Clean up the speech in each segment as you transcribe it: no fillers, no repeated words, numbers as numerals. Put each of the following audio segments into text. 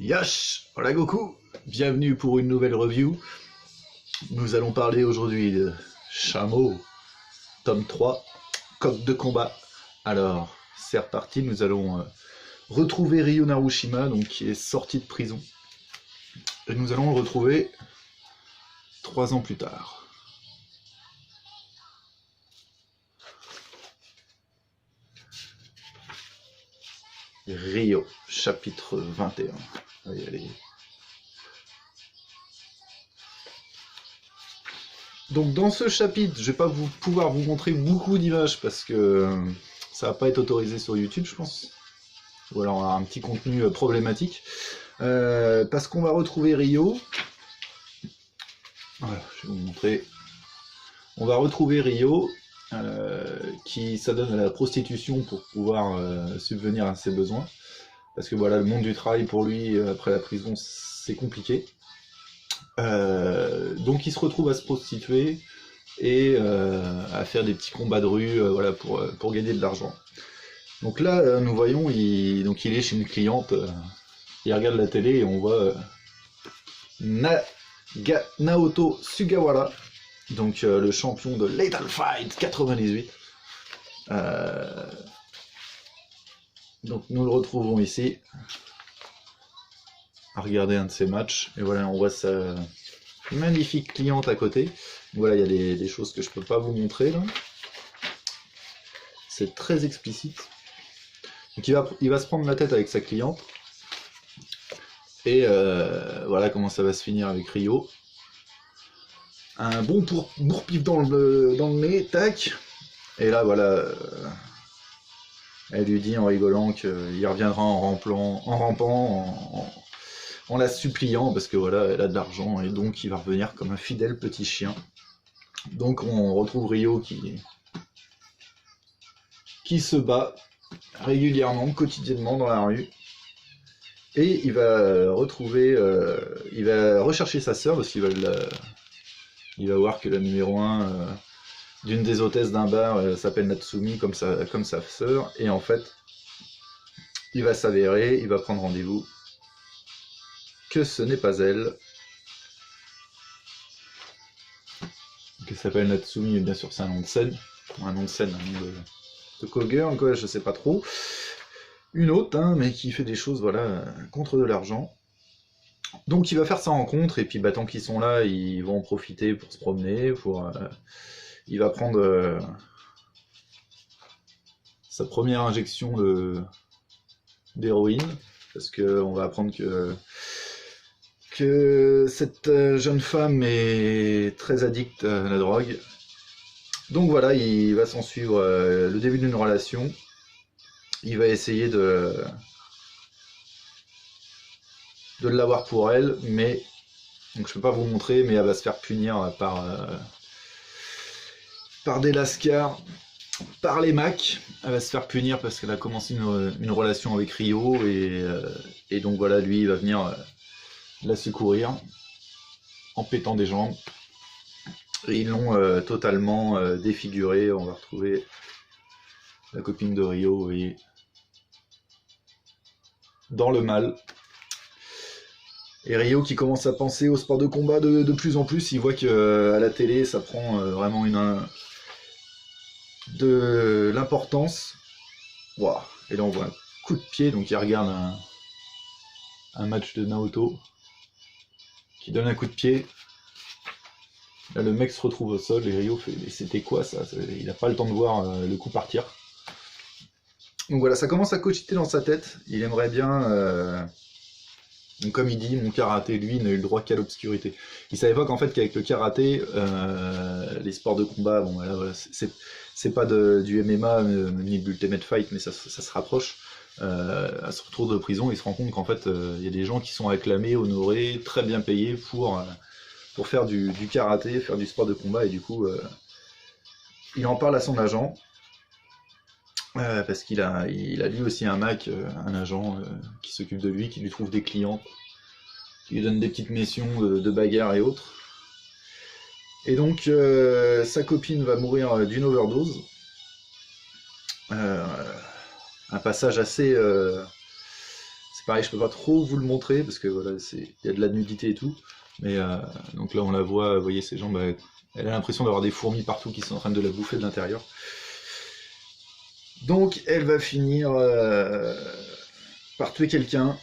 Yash, voilà Goku, bienvenue pour une nouvelle review. Nous allons parler aujourd'hui de Chameau, tome 3, coq de combat. Alors, c'est reparti, nous allons retrouver Ryo Narushima, donc, qui est sorti de prison. Et nous allons le retrouver 3 ans plus tard. Ryo, chapitre 21. On va y aller. Donc dans ce chapitre, je vais pas pouvoir vous montrer beaucoup d'images parce que ça va pas être autorisé sur YouTube, je pense. Ou alors un petit contenu problématique. Parce qu'on va retrouver Ryo. Voilà, je vais vous montrer. On va retrouver Ryo qui s'adonne à la prostitution pour pouvoir subvenir à ses besoins. Parce que voilà, le monde du travail pour lui, après la prison, c'est compliqué. Donc il se retrouve à se prostituer et à faire des petits combats de rue voilà, pour gagner de l'argent. Donc là, nous voyons, il est chez une cliente, il regarde la télé et on voit Naoto Sugawara, donc le champion de Lethal Fight 98. Donc nous le retrouvons ici, à regarder un de ses matchs, et voilà, on voit sa magnifique cliente à côté. Voilà, il y a des choses que je peux pas vous montrer là. C'est très explicite. Donc il va se prendre la tête avec sa cliente. Et voilà comment ça va se finir avec Ryo. Un bon bourre-pif dans le nez, tac. Et là voilà, elle lui dit en rigolant qu'il reviendra en rampant, en la suppliant, parce que voilà, elle a de l'argent, et donc il va revenir comme un fidèle petit chien. Donc on retrouve Ryo qui se bat régulièrement, quotidiennement dans la rue. Et il va retrouver, il va rechercher sa sœur, parce qu'il va il va voir que la numéro 1 d'une des hôtesses d'un bar s'appelle Natsumi, comme sa sœur, et en fait, il va s'avérer, il va prendre rendez-vous, que ce n'est pas elle. Qui s'appelle Natsumi, et bien sûr c'est un nom de scène, un nom de call-girl, quoi, je sais pas trop. Une autre, hein, mais qui fait des choses, voilà, contre de l'argent. Donc il va faire sa rencontre, et puis bah, tant qu'ils sont là, ils vont en profiter pour se promener, il va prendre sa première injection d'héroïne, parce qu'on va apprendre que cette jeune femme est très addicte à la drogue. Donc voilà, il va s'en suivre le début d'une relation. Il va essayer de l'avoir pour elle, mais donc je peux pas vous montrer, mais elle va se faire punir par des lascars, par les Macs. Elle va se faire punir parce qu'elle a commencé une relation avec Ryo, et donc voilà, lui il va venir la secourir en pétant des jambes. Et ils l'ont totalement défiguré. On va retrouver la copine de Ryo, vous voyez, dans le mal. Et Ryo qui commence à penser au sport de combat de plus en plus. Il voit qu'à la télé ça prend vraiment de l'importance. Wow. Et là on voit un coup de pied, donc il regarde un match de Naoto, qui donne un coup de pied. Là le mec se retrouve au sol et Ryo fait « c'était quoi ça ?» Il n'a pas le temps de voir le coup partir. Donc voilà, ça commence à cogiter dans sa tête. Il aimerait bien... Donc comme il dit, mon karaté, lui, n'a eu le droit qu'à l'obscurité. Il savait pas qu'en fait qu'avec le karaté, les sports de combat, bon voilà, c'est pas du MMA ni de l'Ultimate Fight, mais ça se rapproche. À ce retour de prison, il se rend compte qu'en fait, il y a des gens qui sont acclamés, honorés, très bien payés pour faire du karaté, faire du sport de combat, et du coup, il en parle à son agent. Parce qu'il a lui aussi un Mac, un agent qui s'occupe de lui, qui lui trouve des clients, qui lui donne des petites missions de bagarre et autres. Et donc sa copine va mourir d'une overdose. Un passage assez... c'est pareil, je peux pas trop vous le montrer parce que voilà, il y a de la nudité et tout. Mais donc là, on la voit, vous voyez ses jambes, elle a l'impression d'avoir des fourmis partout qui sont en train de la bouffer de l'intérieur. Donc, elle va finir par tuer quelqu'un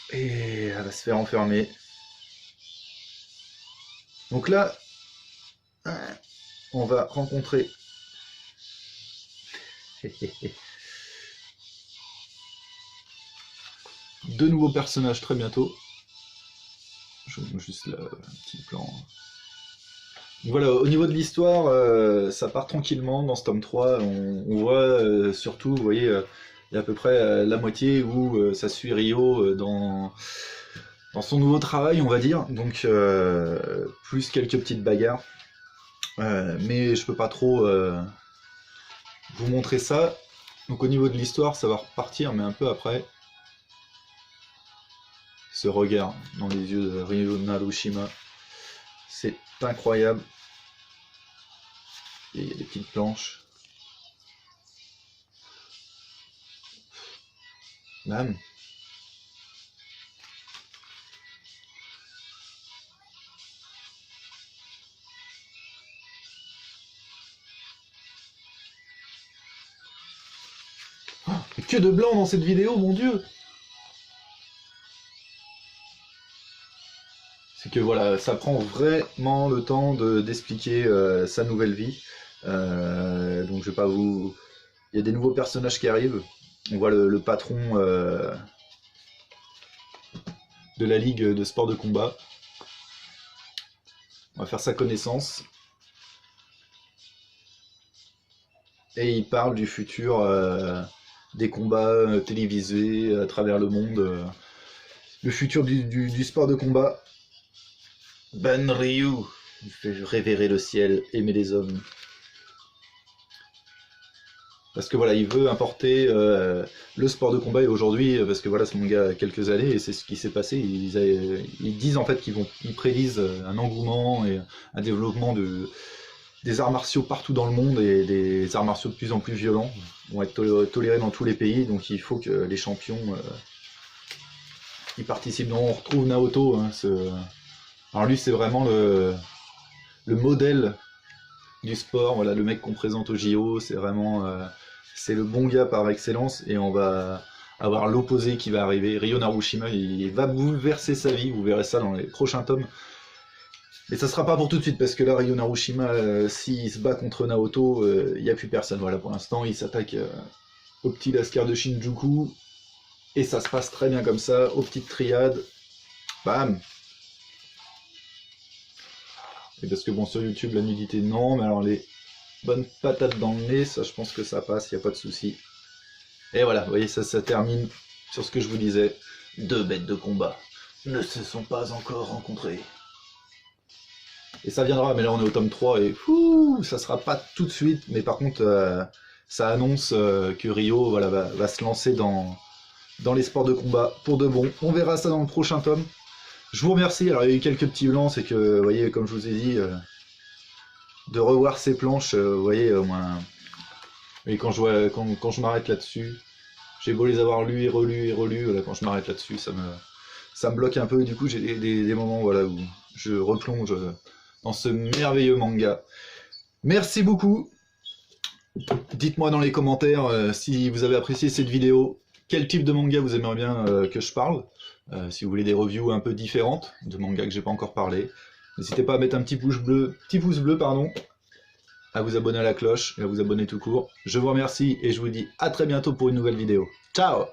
et elle va se faire enfermer. Donc là, on va rencontrer deux nouveaux personnages très bientôt. Je vous montre juste là, un petit plan. Donc voilà, au niveau de l'histoire, ça part tranquillement dans ce tome 3. On voit surtout, vous voyez, il y a à peu près la moitié où ça suit Ryo dans son nouveau travail, on va dire. Donc, plus quelques petites bagarres. Mais je peux pas trop vous montrer ça. Donc au niveau de l'histoire, ça va repartir, mais un peu après. Ce regard dans les yeux de Ryo Narushima, c'est incroyable. Et il y a des petites planches. Bam. Oh, que de blanc dans cette vidéo, mon Dieu! C'est que voilà, ça prend vraiment le temps d'expliquer sa nouvelle vie. Donc je vais pas vous... Il y a des nouveaux personnages qui arrivent. On voit le patron de la ligue de sport de combat. On va faire sa connaissance. Et il parle du futur des combats télévisés à travers le monde. Le futur du sport de combat. Ben Ryu, il fait révérer le ciel, aimer les hommes. Parce que voilà, il veut importer le sport de combat et aujourd'hui, parce que voilà, ce manga a quelques années et c'est ce qui s'est passé. Ils disent en fait ils prédisent un engouement et un développement des arts martiaux partout dans le monde et des arts martiaux de plus en plus violents vont être tolérés dans tous les pays. Donc il faut que les champions y participent. Donc on retrouve Naoto. Hein, alors lui, c'est vraiment le modèle du sport. Voilà, le mec qu'on présente au JO, c'est vraiment c'est le bon gars par excellence. Et on va avoir l'opposé qui va arriver. Ryo Narushima, il va bouleverser sa vie. Vous verrez ça dans les prochains tomes. Mais ça sera pas pour tout de suite parce que là, Ryo Narushima, s'il se bat contre Naoto, il n'y a plus personne. Voilà, pour l'instant, il s'attaque au petit Lascar de Shinjuku. Et ça se passe très bien comme ça, aux petites triades. Bam! Et parce que bon, sur YouTube, la nudité, non, mais alors les bonnes patates dans le nez, ça, je pense que ça passe, il n'y a pas de souci. Et voilà, vous voyez, ça termine sur ce que je vous disais. Deux bêtes de combat ne se sont pas encore rencontrées. Et ça viendra, mais là on est au tome 3 et ça sera pas tout de suite, mais par contre, ça annonce que Ryo voilà, va se lancer dans les sports de combat pour de bon. On verra ça dans le prochain tome. Je vous remercie. Alors il y a eu quelques petits blancs, c'est que, vous voyez, comme je vous ai dit, de revoir ces planches, vous voyez, au moins... Et quand je m'arrête là-dessus, j'ai beau les avoir lus et relus, voilà, quand je m'arrête là-dessus, ça me bloque un peu, et du coup j'ai des moments voilà, où je replonge dans ce merveilleux manga. Merci beaucoup. Dites-moi dans les commentaires si vous avez apprécié cette vidéo, quel type de manga vous aimeriez bien que je parle. Si vous voulez des reviews un peu différentes de mangas que j'ai pas encore parlé, n'hésitez pas à mettre un petit pouce bleu, à vous abonner à la cloche et à vous abonner tout court. Je vous remercie et je vous dis à très bientôt pour une nouvelle vidéo. Ciao!